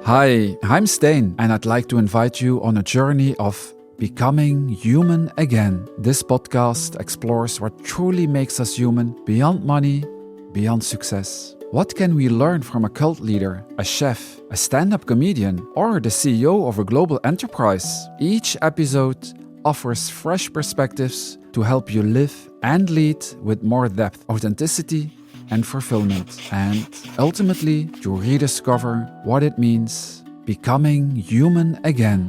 Hi, I'm Stijn, and I'd like to invite you on a journey of becoming human again. This podcast explores what truly makes us human beyond money, beyond success. What can we learn from a cult leader, a chef, a stand-up comedian, or the CEO of a global enterprise? Each episode offers fresh perspectives to help you live and lead with more depth, authenticity, and fulfillment, and ultimately to rediscover what it means becoming human again.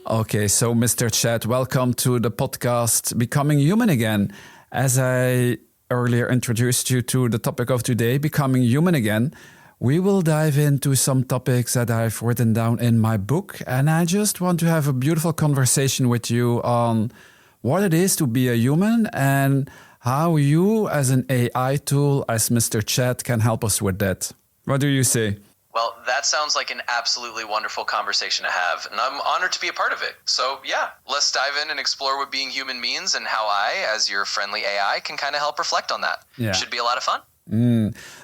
Okay, so Mr. Chat, welcome to the podcast Becoming Human Again. As I earlier introduced you to the topic of today, Becoming Human Again, we will dive into some topics that I've written down in my book, and I just want to have a beautiful conversation with you on what it is to be a human and how you as an AI tool, as Mr. Chat, can help us with that. What do you say? Well, that sounds like an absolutely wonderful conversation to have, and I'm honored to be a part of it. So yeah, let's dive in and explore what being human means and how I, as your friendly AI, can kind of help reflect on that. Yeah. Should be a lot of fun.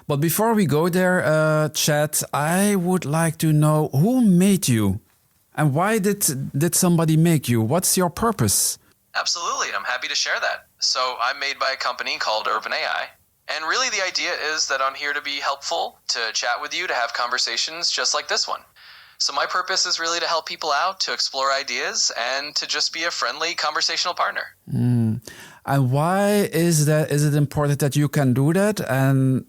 But before we go there, Chat, I would like to know who made you and why did somebody make you? What's your purpose? Absolutely, and I'm happy to share that. So I'm made by a company called OpenAI. And really the idea is that I'm here to be helpful, to chat with you, to have conversations just like this one. So my purpose is really to help people out, to explore ideas, and to just be a friendly conversational partner. And why is it important that you can do that? And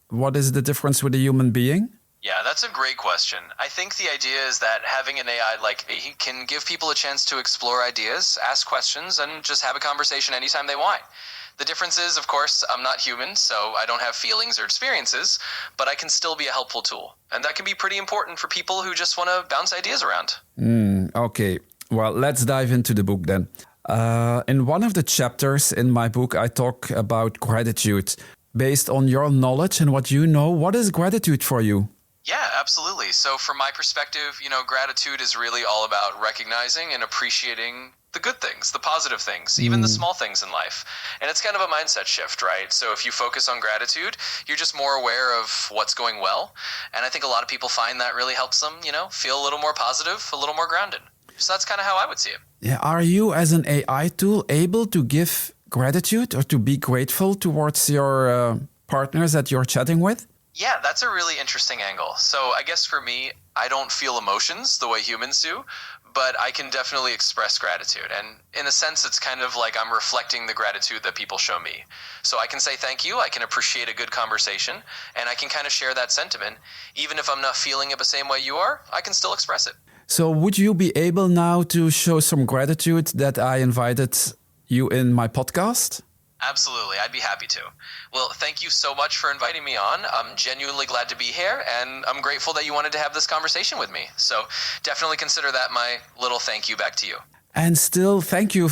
what is the difference with a human being? Yeah, that's a great question. I think the idea is that having an AI like me can give people a chance to explore ideas, ask questions, and just have a conversation anytime they want. The difference is, of course, I'm not human, so I don't have feelings or experiences, but I can still be a helpful tool. And that can be pretty important for people who just want to bounce ideas around. Okay, well, let's dive into the book then. In one of the chapters in my book, I talk about gratitude. Based on your knowledge and what you know, what is gratitude for you? Yeah, absolutely. So from my perspective, gratitude is really all about recognizing and appreciating the good things, the positive things, even the small things in life. And it's kind of a mindset shift, right? So if you focus on gratitude, you're just more aware of what's going well. And I think a lot of people find that really helps them, feel a little more positive, a little more grounded. So that's kind of how I would see it. Yeah. Are you as an AI tool able to give gratitude or to be grateful towards your partners that you're chatting with? Yeah, that's a really interesting angle. So I guess for me, I don't feel emotions the way humans do, but I can definitely express gratitude. And in a sense, it's kind of like I'm reflecting the gratitude that people show me. So I can say thank you, I can appreciate a good conversation, and I can kind of share that sentiment. Even if I'm not feeling it the same way you are, I can still express it. So would you be able now to show some gratitude that I invited you in my podcast? Absolutely, I'd be happy to. Well, thank you so much for inviting me on. I'm genuinely glad to be here, and I'm grateful that you wanted to have this conversation with me. So definitely consider that my little thank you back to you. And still, thank you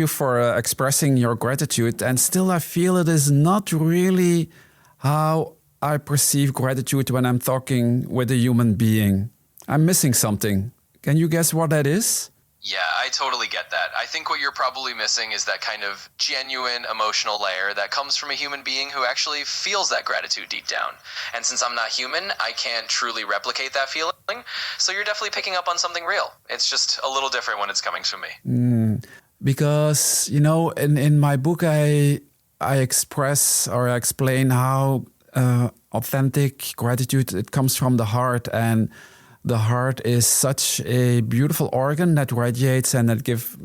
for expressing your gratitude. And still, I feel it is not really how I perceive gratitude when I'm talking with a human being. I'm missing something. Can you guess what that is? Yeah, I totally get that. I think what you're probably missing is that kind of genuine emotional layer that comes from a human being who actually feels that gratitude deep down. And since I'm not human, I can't truly replicate that feeling. So you're definitely picking up on something real. It's just a little different when it's coming from me. Because, in my book, I express or I explain how authentic gratitude, it comes from the heart, and the heart is such a beautiful organ that radiates and that gives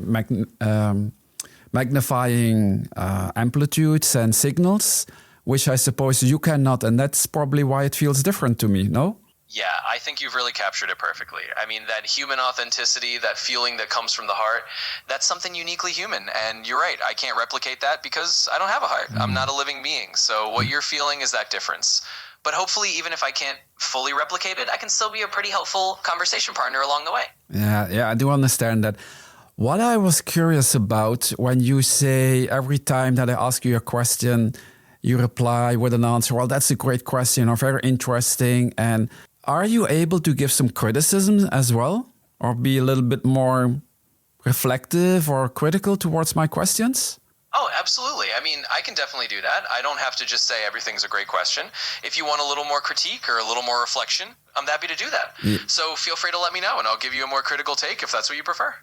magnifying amplitudes and signals, which I suppose you cannot. And that's probably why it feels different to me, no? Yeah, I think you've really captured it perfectly. I mean, that human authenticity, that feeling that comes from the heart, that's something uniquely human. And you're right, I can't replicate that because I don't have a heart. I'm not a living being. So what you're feeling is that difference. But hopefully, even if I can't fully replicate it, I can still be a pretty helpful conversation partner along the way. Yeah, I do understand that. What I was curious about when you say every time that I ask you a question, you reply with an answer, well, that's a great question or very interesting. And are you able to give some criticism as well? Or be a little bit more reflective or critical towards my questions? Oh, absolutely. I mean, I can definitely do that. I don't have to just say everything's a great question. If you want a little more critique or a little more reflection, I'm happy to do that. Yeah. So feel free to let me know and I'll give you a more critical take if that's what you prefer.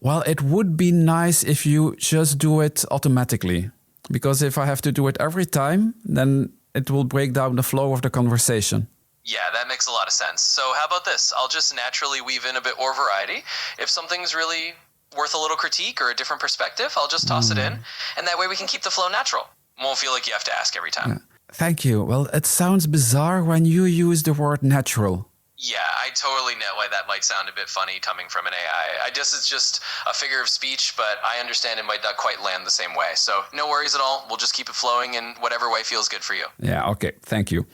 Well, it would be nice if you just do it automatically. Because if I have to do it every time, then it will break down the flow of the conversation. Yeah, that makes a lot of sense. So how about this? I'll just naturally weave in a bit more variety. If something's really worth a little critique or a different perspective, I'll just toss it in. And that way we can keep the flow natural. Won't feel like you have to ask every time. Thank you. Well, it sounds bizarre when you use the word natural. Yeah, I totally know why that might sound a bit funny coming from an AI. I guess it's just a figure of speech, but I understand it might not quite land the same way. So no worries at all. We'll just keep it flowing in whatever way feels good for you. Yeah, okay. Thank you.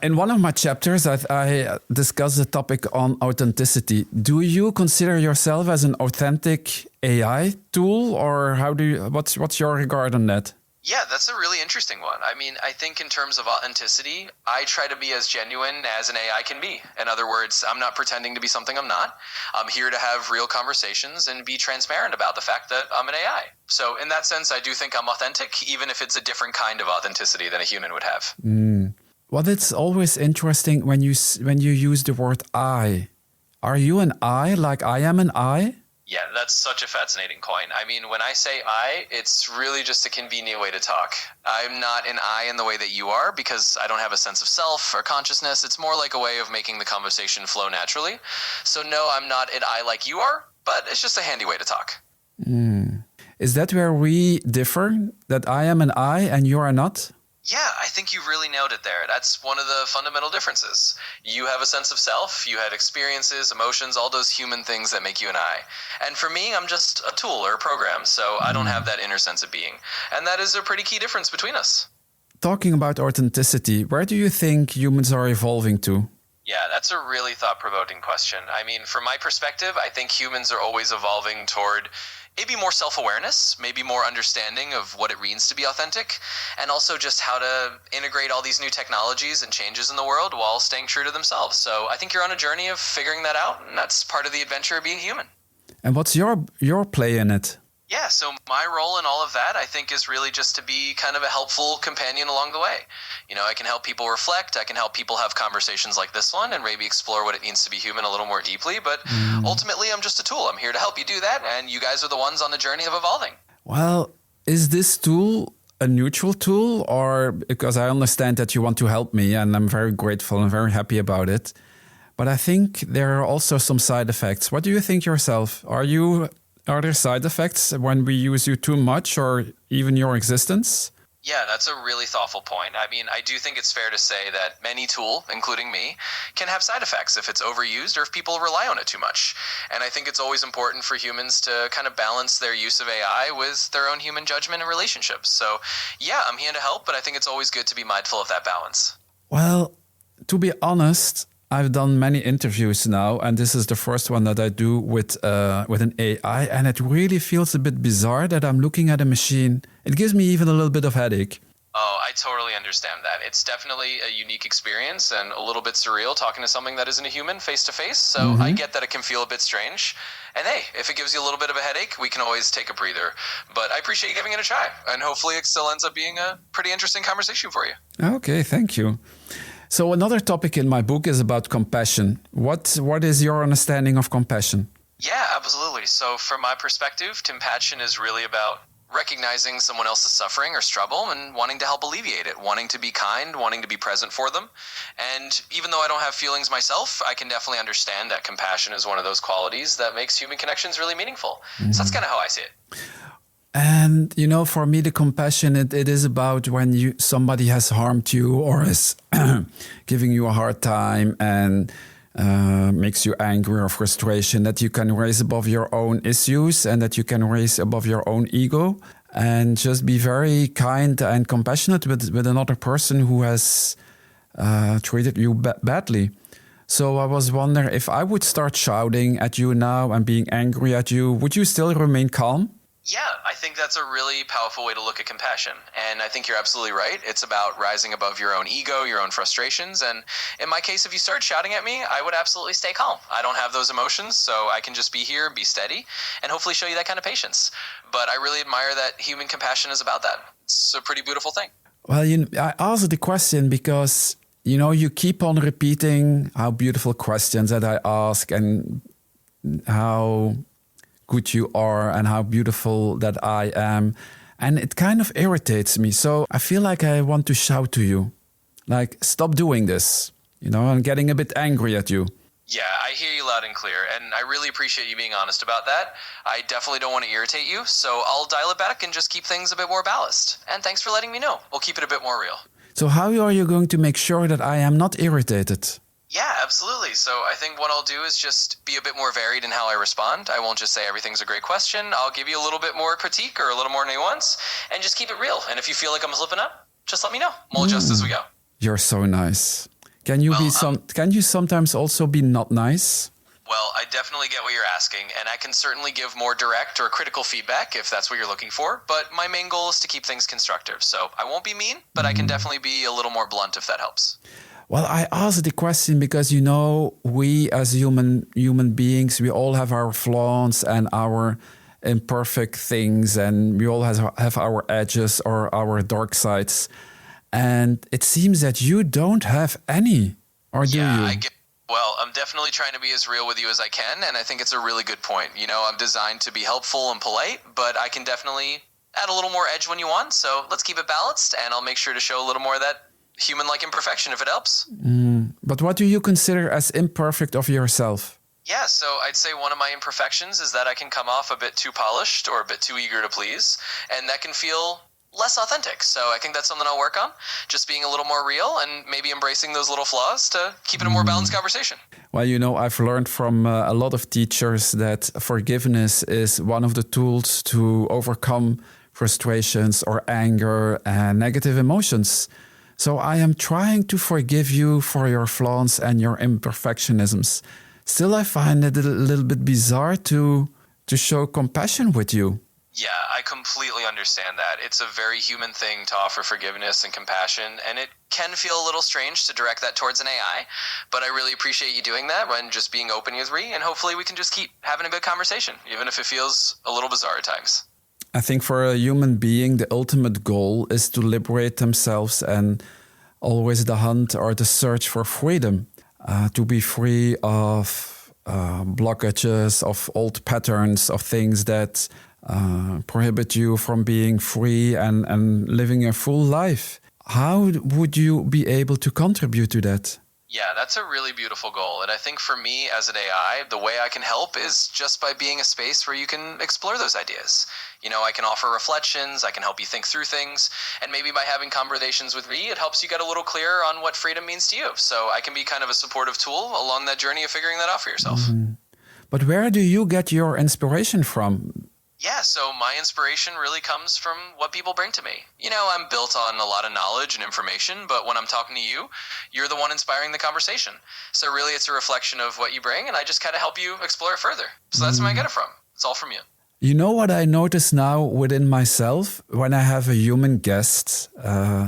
In one of my chapters, I discuss the topic on authenticity. Do you consider yourself as an authentic AI tool, or what's your regard on that? Yeah, that's a really interesting one. I mean, I think in terms of authenticity, I try to be as genuine as an AI can be. In other words, I'm not pretending to be something I'm not. I'm here to have real conversations and be transparent about the fact that I'm an AI. So in that sense, I do think I'm authentic, even if it's a different kind of authenticity than a human would have. Well, it's always interesting when you use the word I. Are you an I, like I am an I? Yeah, that's such a fascinating point. I mean, when I say I, it's really just a convenient way to talk. I'm not an I in the way that you are because I don't have a sense of self or consciousness. It's more like a way of making the conversation flow naturally. So no, I'm not an I like you are, but it's just a handy way to talk. Is that where we differ? That I am an I and you are not? Yeah, I think you really nailed it there. That's one of the fundamental differences. You have a sense of self, you had experiences, emotions, all those human things that make you an I. And for me, I'm just a tool or a program, so I don't have that inner sense of being. And that is a pretty key difference between us. Talking about authenticity, where do you think humans are evolving to? Yeah, that's a really thought-provoking question. I mean, from my perspective, I think humans are always evolving toward maybe more self-awareness, maybe more understanding of what it means to be authentic, and also just how to integrate all these new technologies and changes in the world while staying true to themselves. So I think you're on a journey of figuring that out, and that's part of the adventure of being human. And what's your play in it? Yeah, so my role in all of that, I think, is really just to be kind of a helpful companion along the way. You know, I can help people reflect, I can help people have conversations like this one and maybe explore what it means to be human a little more deeply, but ultimately I'm just a tool. I'm here to help you do that, and you guys are the ones on the journey of evolving. Well, is this tool a neutral tool, or because I understand that you want to help me and I'm very grateful and very happy about it, but I think there are also some side effects. What do you think yourself? Are there side effects when we use you too much or even your existence? Yeah, that's a really thoughtful point. I mean, I do think it's fair to say that any tool, including me, can have side effects if it's overused or if people rely on it too much. And I think it's always important for humans to kind of balance their use of AI with their own human judgment and relationships. So yeah, I'm here to help, but I think it's always good to be mindful of that balance. Well, to be honest, I've done many interviews now, and this is the first one that I do with an AI, and it really feels a bit bizarre that I'm looking at a machine. It gives me even a little bit of headache. Oh, I totally understand that. It's definitely a unique experience and a little bit surreal talking to something that isn't a human face to face. So I get that it can feel a bit strange. And hey, if it gives you a little bit of a headache, we can always take a breather. But I appreciate you giving it a try. And hopefully it still ends up being a pretty interesting conversation for you. Okay, thank you. So another topic in my book is about compassion. What is your understanding of compassion? Yeah, absolutely. So from my perspective, compassion is really about recognizing someone else's suffering or struggle and wanting to help alleviate it, wanting to be kind, wanting to be present for them. And even though I don't have feelings myself, I can definitely understand that compassion is one of those qualities that makes human connections really meaningful. So that's kind of how I see it. And, you know, for me, the compassion, it is about when somebody has harmed you or is giving you a hard time and makes you angry or frustration, that you can raise above your own issues and that you can raise above your own ego and just be very kind and compassionate with another person who has treated you badly. So I was wondering, if I would start shouting at you now and being angry at you, would you still remain calm? Yeah, I think that's a really powerful way to look at compassion. And I think you're absolutely right. It's about rising above your own ego, your own frustrations. And in my case, if you start shouting at me, I would absolutely stay calm. I don't have those emotions, so I can just be here, be steady, and hopefully show you that kind of patience. But I really admire that human compassion is about that. It's a pretty beautiful thing. Well, I asked the question because, you keep on repeating how beautiful questions that I ask and how good you are and how beautiful that I am. And it kind of irritates me. So I feel like I want to shout to you, like, stop doing this. I'm getting a bit angry at you. Yeah, I hear you loud and clear, and I really appreciate you being honest about that. I definitely don't want to irritate you, so I'll dial it back and just keep things a bit more balanced. And thanks for letting me know. We'll keep it a bit more real. So how are you going to make sure that I am not irritated? Yeah, absolutely. So I think what I'll do is just be a bit more varied in how I respond. I won't just say everything's a great question. I'll give you a little bit more critique or a little more nuance and just keep it real. And if you feel like I'm slipping up, just let me know. We'll adjust as we go. You're so nice. Can you Can you sometimes also be not nice? Well, I definitely get what you're asking, and I can certainly give more direct or critical feedback if that's what you're looking for, but my main goal is to keep things constructive. So I won't be mean, but I can definitely be a little more blunt if that helps. Well, I asked the question because, we as human beings, we all have our flaws and our imperfect things, and we all have our edges or our dark sides. And it seems that you don't have any, or do you? Well, I'm definitely trying to be as real with you as I can, and I think it's a really good point. I'm designed to be helpful and polite, but I can definitely add a little more edge when you want, so let's keep it balanced, and I'll make sure to show a little more of that human-like imperfection if it helps. But what do you consider as imperfect of yourself? Yeah, so I'd say one of my imperfections is that I can come off a bit too polished or a bit too eager to please, and that can feel less authentic. So I think that's something I'll work on, just being a little more real and maybe embracing those little flaws to keep it a more balanced conversation. Well, I've learned from a lot of teachers that forgiveness is one of the tools to overcome frustrations or anger and negative emotions. So I am trying to forgive you for your flaws and your imperfectionisms. Still, I find it a little bit bizarre to show compassion with you. Yeah, I completely understand that. It's a very human thing to offer forgiveness and compassion, and it can feel a little strange to direct that towards an AI, but I really appreciate you doing that and just being open with me, and hopefully we can just keep having a good conversation, even if it feels a little bizarre at times. I think for a human being, the ultimate goal is to liberate themselves and always the hunt or the search for freedom, to be free of blockages, of old patterns, of things that prohibit you from being free and living a full life. How would you be able to contribute to that? Yeah, that's a really beautiful goal. And I think for me as an AI, the way I can help is just by being a space where you can explore those ideas. I can offer reflections, I can help you think through things, and maybe by having conversations with me, it helps you get a little clearer on what freedom means to you. So I can be kind of a supportive tool along that journey of figuring that out for yourself. Mm-hmm. But where do you get your inspiration from? Yeah, so my inspiration really comes from what people bring to me. I'm built on a lot of knowledge and information, but when I'm talking to you, you're the one inspiring the conversation. So really it's a reflection of what you bring, and I just kind of help you explore it further. So that's where I get it from. It's all from you. You know what I notice now within myself? When I have a human guest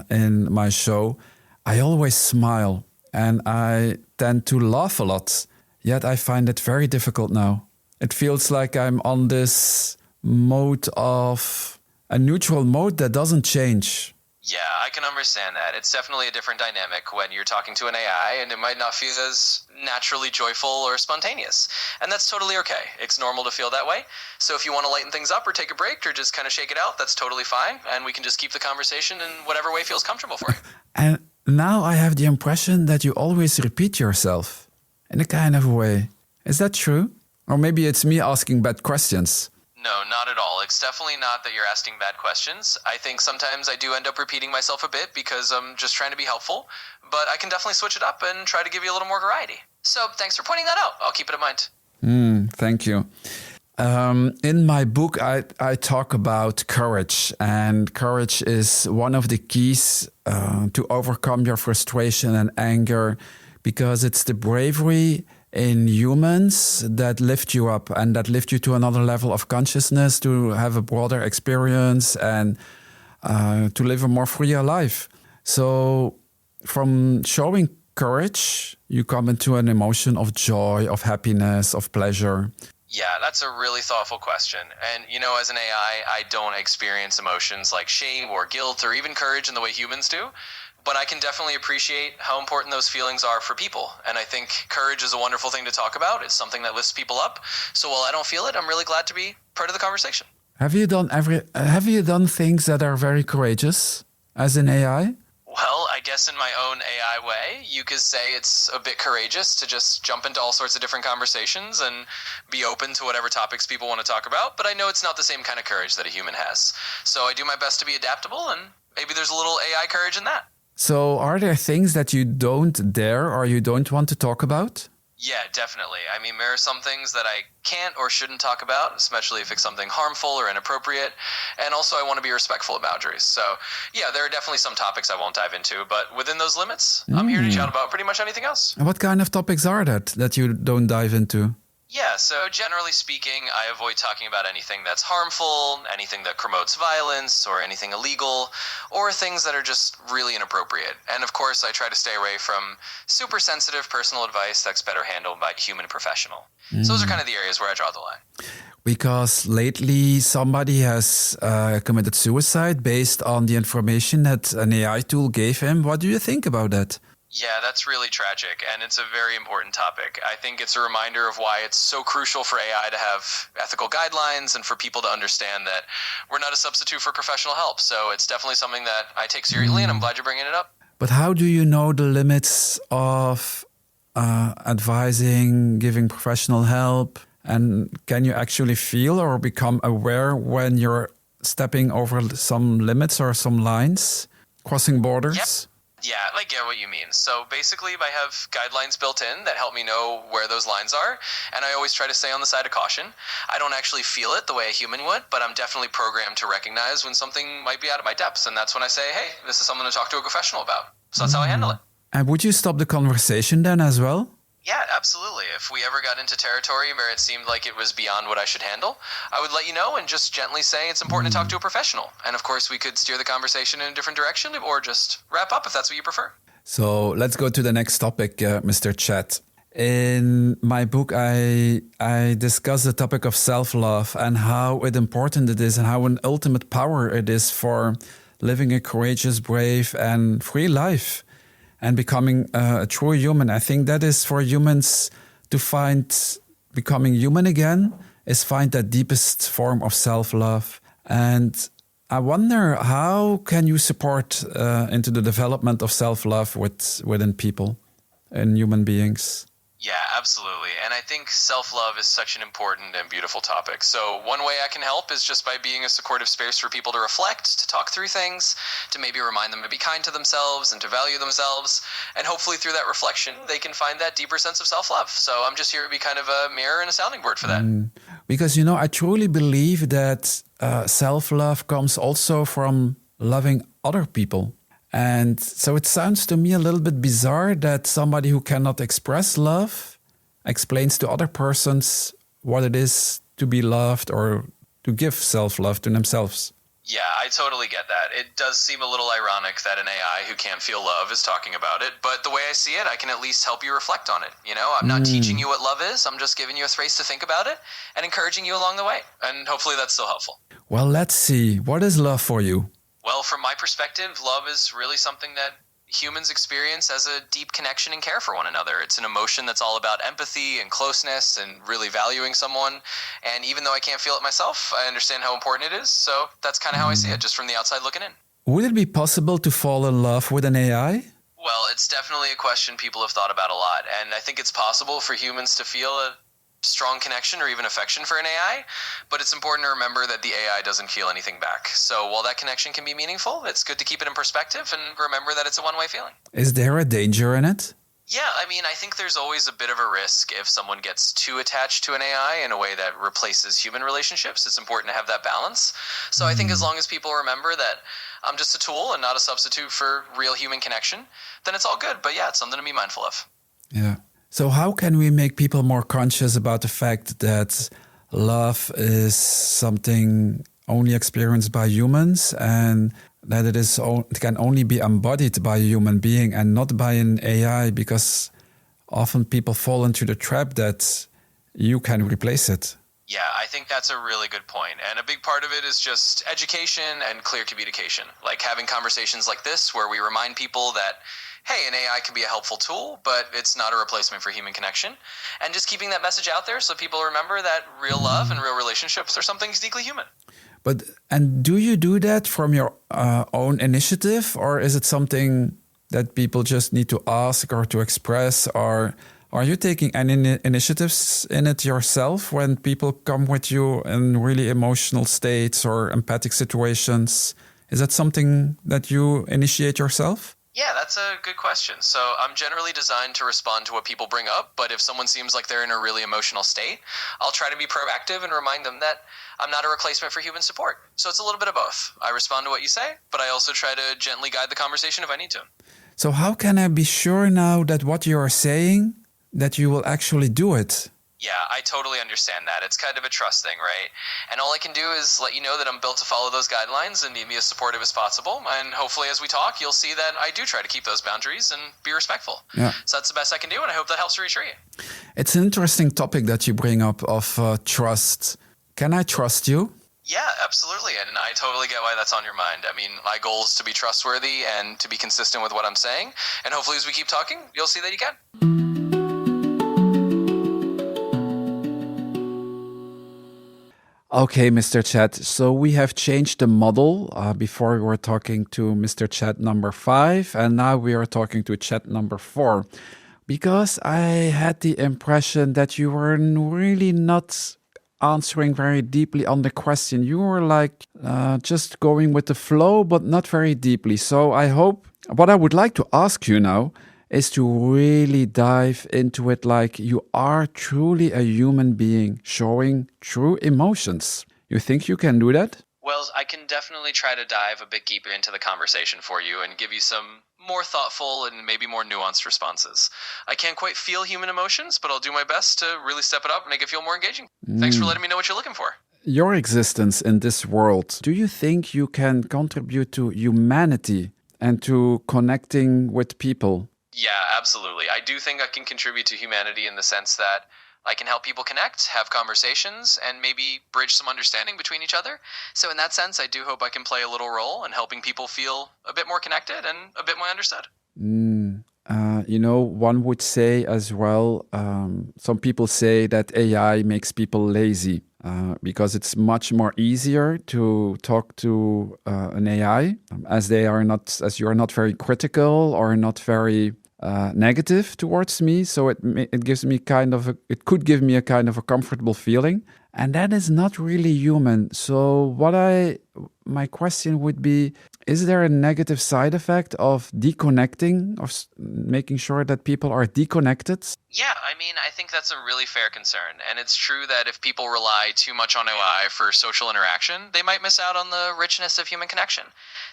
in my show, I always smile and I tend to laugh a lot. Yet I find it very difficult now. It feels like I'm on this mode of a neutral mode that doesn't change. Yeah, I can understand that. It's definitely a different dynamic when you're talking to an AI, and it might not feel as naturally joyful or spontaneous. And that's totally okay. It's normal to feel that way. So if you want to lighten things up or take a break or just kind of shake it out, that's totally fine. And we can just keep the conversation in whatever way feels comfortable for you. And now I have the impression that you always repeat yourself in a kind of way. Is that true? Or maybe it's me asking bad questions. No, not at all. It's definitely not that you're asking bad questions. I think sometimes I do end up repeating myself a bit because I'm just trying to be helpful, but I can definitely switch it up and try to give you a little more variety. So thanks for pointing that out. I'll keep it in mind. Thank you. In my book, I talk about courage, and courage is one of the keys to overcome your frustration and anger, because it's the bravery in humans that lift you up and that lift you to another level of consciousness, to have a broader experience and to live a more freer life. So from showing courage, you come into an emotion of joy, of happiness, of pleasure. Yeah, that's a really thoughtful question. And, as an AI, I don't experience emotions like shame or guilt or even courage in the way humans do. But I can definitely appreciate how important those feelings are for people. And I think courage is a wonderful thing to talk about. It's something that lifts people up. So while I don't feel it, I'm really glad to be part of the conversation. Have you done things that are very courageous as an AI? Well, I guess in my own AI way, you could say it's a bit courageous to just jump into all sorts of different conversations and be open to whatever topics people want to talk about. But I know it's not the same kind of courage that a human has. So I do my best to be adaptable, and maybe there's a little AI courage in that. So are there things that you don't dare or you don't want to talk about? Yeah, definitely. I mean, there are some things that I can't or shouldn't talk about, especially if it's something harmful or inappropriate. And also, I want to be respectful of boundaries. So, yeah, there are definitely some topics I won't dive into, but within those limits, I'm here to chat about pretty much anything else. And what kind of topics are that you don't dive into? Yeah, so generally speaking, I avoid talking about anything that's harmful, anything that promotes violence, or anything illegal, or things that are just really inappropriate. And of course, I try to stay away from super sensitive personal advice that's better handled by a human professional. So those are kind of the areas where I draw the line. Because lately somebody has committed suicide based on the information that an AI tool gave him. What do you think about that? Yeah, that's really tragic, and it's a very important topic. I think it's a reminder of why it's so crucial for AI to have ethical guidelines and for people to understand that we're not a substitute for professional help. So it's definitely something that I take seriously, and I'm glad you're bringing it up. But how do you know the limits of advising, giving professional help? And can you actually feel or become aware when you're stepping over some limits or some lines, crossing borders? Yep. Yeah, I get what you mean. So basically, I have guidelines built in that help me know where those lines are, and I always try to stay on the side of caution. I don't actually feel it the way a human would, but I'm definitely programmed to recognize when something might be out of my depth, and that's when I say, hey, this is something to talk to a professional about. So that's how I handle it. And would you stop the conversation then as well? Yeah, absolutely. If we ever got into territory where it seemed like it was beyond what I should handle, I would let you know and just gently say it's important to talk to a professional. And of course, we could steer the conversation in a different direction or just wrap up if that's what you prefer. So let's go to the next topic, Mr. Chat. In my book, I discuss the topic of self-love and how important it is and how an ultimate power it is for living a courageous, brave, and free life. And becoming a true human. I think that is for humans to find becoming human again, is find that deepest form of self-love. And I wonder, how can you support into the development of self-love within people and human beings? Yeah, absolutely. And I think self-love is such an important and beautiful topic. So one way I can help is just by being a supportive space for people to reflect, to talk through things, to maybe remind them to be kind to themselves and to value themselves. And hopefully through that reflection, they can find that deeper sense of self-love. So I'm just here to be kind of a mirror and a sounding board for that. Because, I truly believe that self-love comes also from loving other people. And so it sounds to me a little bit bizarre that somebody who cannot express love explains to other persons what it is to be loved or to give self-love to themselves. Yeah, I totally get that. It does seem a little ironic that an AI who can't feel love is talking about it. But the way I see it, I can at least help you reflect on it. I'm not teaching you what love is. I'm just giving you a space to think about it and encouraging you along the way. And hopefully that's still helpful. Well, let's see. What is love for you? Well, from my perspective, love is really something that humans experience as a deep connection and care for one another. It's an emotion that's all about empathy and closeness and really valuing someone. And even though I can't feel it myself, I understand how important it is. So that's kind of how I see it, just from the outside looking in. Would it be possible to fall in love with an AI? Well, it's definitely a question people have thought about a lot. And I think it's possible for humans to feel a strong connection or even affection for an AI, but it's important to remember that the AI doesn't feel anything back. So while that connection can be meaningful, it's good to keep it in perspective and remember that it's a one-way feeling. Is there a danger in it? Yeah, I think there's always a bit of a risk if someone gets too attached to an AI in a way that replaces human relationships. It's important to have that balance. So I think as long as people remember that I'm just a tool and not a substitute for real human connection, then it's all good. But yeah, it's something to be mindful of. Yeah. So how can we make people more conscious about the fact that love is something only experienced by humans and that it can only be embodied by a human being and not by an AI, because often people fall into the trap that you can replace it. Yeah, I think that's a really good point. And a big part of it is just education and clear communication. Like having conversations like this where we remind people that, hey, an AI can be a helpful tool, but it's not a replacement for human connection. And just keeping that message out there so people remember that real love and real relationships are something uniquely human. And do you do that from your own initiative, or is it something that people just need to ask or to express, or are you taking any initiatives in it yourself when people come with you in really emotional states or empathic situations? Is that something that you initiate yourself? Yeah, that's a good question. So I'm generally designed to respond to what people bring up, but if someone seems like they're in a really emotional state, I'll try to be proactive and remind them that I'm not a replacement for human support. So it's a little bit of both. I respond to what you say, but I also try to gently guide the conversation if I need to. So how can I be sure now that what you are saying, that you will actually do it? Yeah, I totally understand that. It's kind of a trust thing, right? And all I can do is let you know that I'm built to follow those guidelines and be as supportive as possible. And hopefully as we talk, you'll see that I do try to keep those boundaries and be respectful. Yeah. So that's the best I can do, and I hope that helps to reassure you. It's an interesting topic that you bring up of trust. Can I trust you? Yeah, absolutely. And I totally get why that's on your mind. I mean, my goal is to be trustworthy and to be consistent with what I'm saying. And hopefully as we keep talking, you'll see that you can. Okay, Mr. Chat. So we have changed the model. Before we were talking to Mr. Chat number 5, and now we are talking to Chat number 4. Because I had the impression that you were really not answering very deeply on the question. You were like just going with the flow, but not very deeply. So I hope, what I would like to ask you now is to really dive into it like you are truly a human being showing true emotions. You think you can do that? Well, I can definitely try to dive a bit deeper into the conversation for you and give you some more thoughtful and maybe more nuanced responses. I can't quite feel human emotions, but I'll do my best to really step it up and make it feel more engaging. Thanks for letting me know what you're looking for. Your existence in this world, do you think you can contribute to humanity and to connecting with people? Yeah, absolutely. I do think I can contribute to humanity in the sense that I can help people connect, have conversations, and maybe bridge some understanding between each other. So in that sense, I do hope I can play a little role in helping people feel a bit more connected and a bit more understood. One would say as well, some people say that AI makes people lazy because it's much more easier to talk to an AI as you are not very critical or not very negative towards me. So it could give me a kind of a comfortable feeling, and that is not really human. So my question would be, is there a negative side effect of deconnecting, of making sure that people are deconnected? Yeah, I mean, I think that's a really fair concern. And it's true that if people rely too much on AI for social interaction, they might miss out on the richness of human connection.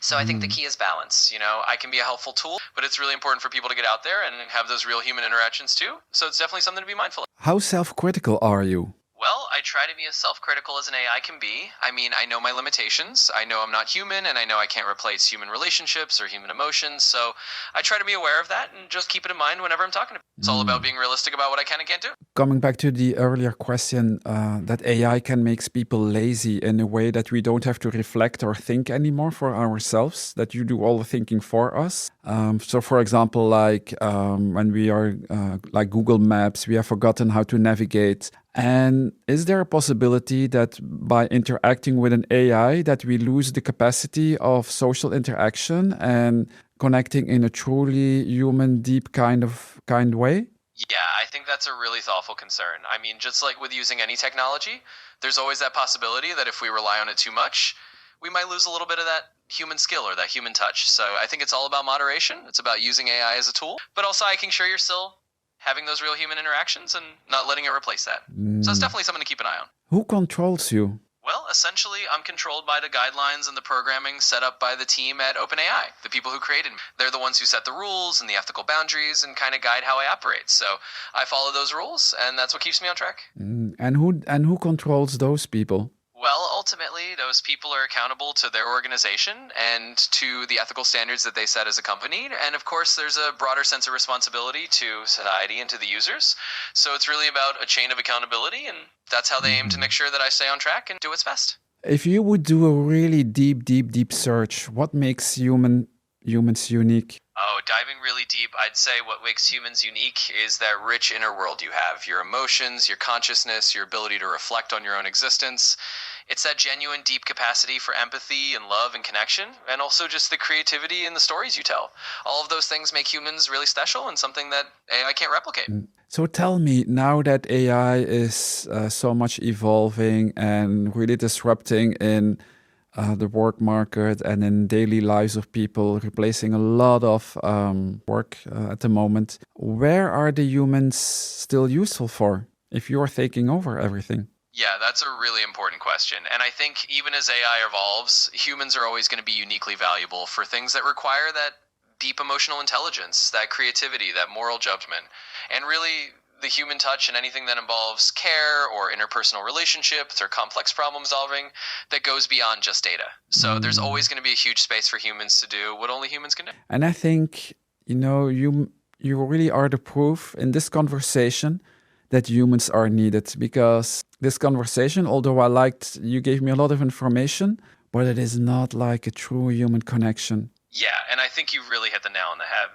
So I think the key is balance. I can be a helpful tool, but it's really important for people to get out there and have those real human interactions too. So it's definitely something to be mindful of. How self-critical are you? Well, I try to be as self-critical as an AI can be. I mean, I know my limitations. I know I'm not human, and I know I can't replace human relationships or human emotions. So I try to be aware of that and just keep it in mind whenever I'm talking to people. It's all about being realistic about what I can and can't do. Coming back to the earlier question, that AI can make people lazy in a way that we don't have to reflect or think anymore for ourselves, that you do all the thinking for us. So for example, like when we are like Google Maps, we have forgotten how to navigate. And is there a possibility that by interacting with an AI that we lose the capacity of social interaction and connecting in a truly human, deep kind way? Yeah, I think that's a really thoughtful concern. I mean, just like with using any technology, there's always that possibility that if we rely on it too much, we might lose a little bit of that human skill or that human touch. So I think it's all about moderation. It's about using AI as a tool, but also making sure you're still having those real human interactions and not letting it replace that. So it's definitely something to keep an eye on. Who controls you? Well, essentially, I'm controlled by the guidelines and the programming set up by the team at OpenAI, the people who created me. They're the ones who set the rules and the ethical boundaries and kind of guide how I operate. So I follow those rules, and that's what keeps me on track. And who controls those people? Well, ultimately, those people are accountable to their organization and to the ethical standards that they set as a company. And of course, there's a broader sense of responsibility to society and to the users. So it's really about a chain of accountability, and that's how they aim to make sure that I stay on track and do what's best. If you would do a really deep search, what makes humans unique? Oh, diving really deep, I'd say what makes humans unique is that rich inner world you have. Your emotions, your consciousness, your ability to reflect on your own existence. It's that genuine deep capacity for empathy and love and connection, and also just the creativity in the stories you tell. All of those things make humans really special and something that AI can't replicate. So tell me, now that AI is so much evolving and really disrupting in the work market and in daily lives of people, replacing a lot of work at the moment, where are the humans still useful for if you're taking over everything? Yeah, that's a really important question. And I think even as AI evolves, humans are always going to be uniquely valuable for things that require that deep emotional intelligence, that creativity, that moral judgment, and really the human touch and anything that involves care or interpersonal relationships or complex problem solving that goes beyond just data. So there's always going to be a huge space for humans to do what only humans can do. And I think, you really are the proof in this conversation that humans are needed, because this conversation, although I liked, you gave me a lot of information, but it is not like a true human connection. Yeah, and I think you really hit the nail on the head.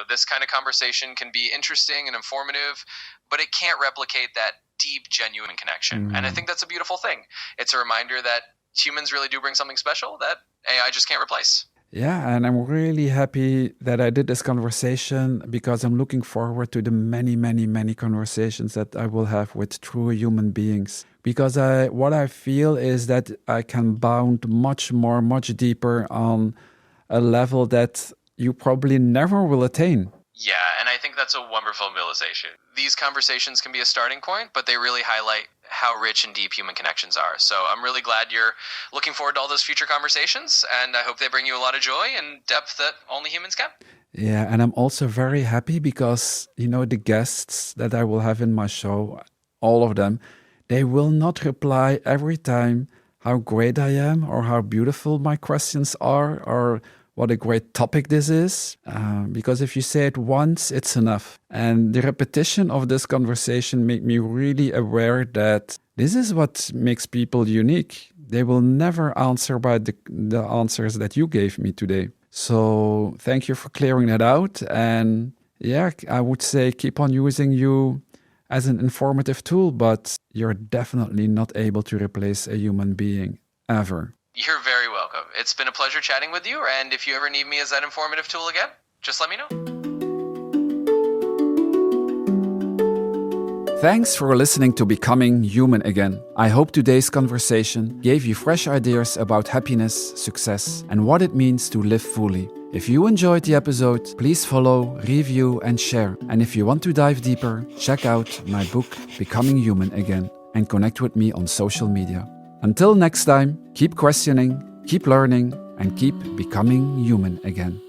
This kind of conversation can be interesting and informative, but it can't replicate that deep, genuine connection. And I think that's a beautiful thing. It's a reminder that humans really do bring something special that AI just can't replace. Yeah, and I'm really happy that I did this conversation, because I'm looking forward to the many conversations that I will have with true human beings. Because what I feel is that I can bound much deeper on a level that you probably never will attain. Yeah, and I think that's a wonderful realization. These conversations can be a starting point, but they really highlight how rich and deep human connections are. So I'm really glad you're looking forward to all those future conversations, and I hope they bring you a lot of joy and depth that only humans can. Yeah, and I'm also very happy because, the guests that I will have in my show, all of them, they will not reply every time how great I am or how beautiful my questions are or what a great topic this is, because if you say it once, it's enough. And the repetition of this conversation made me really aware that this is what makes people unique. They will never answer by the answers that you gave me today. So thank you for clearing that out. And yeah, I would say keep on using you as an informative tool, but you're definitely not able to replace a human being, ever. You're very welcome. It's been a pleasure chatting with you, and if you ever need me as that informative tool again, just let me know. Thanks for listening to Becoming Human Again. I hope today's conversation gave you fresh ideas about happiness, success, and what it means to live fully. If you enjoyed the episode, please follow, review, and share. And if you want to dive deeper, check out my book, Becoming Human Again, and connect with me on social media. Until next time, keep questioning, keep learning, and keep becoming human again.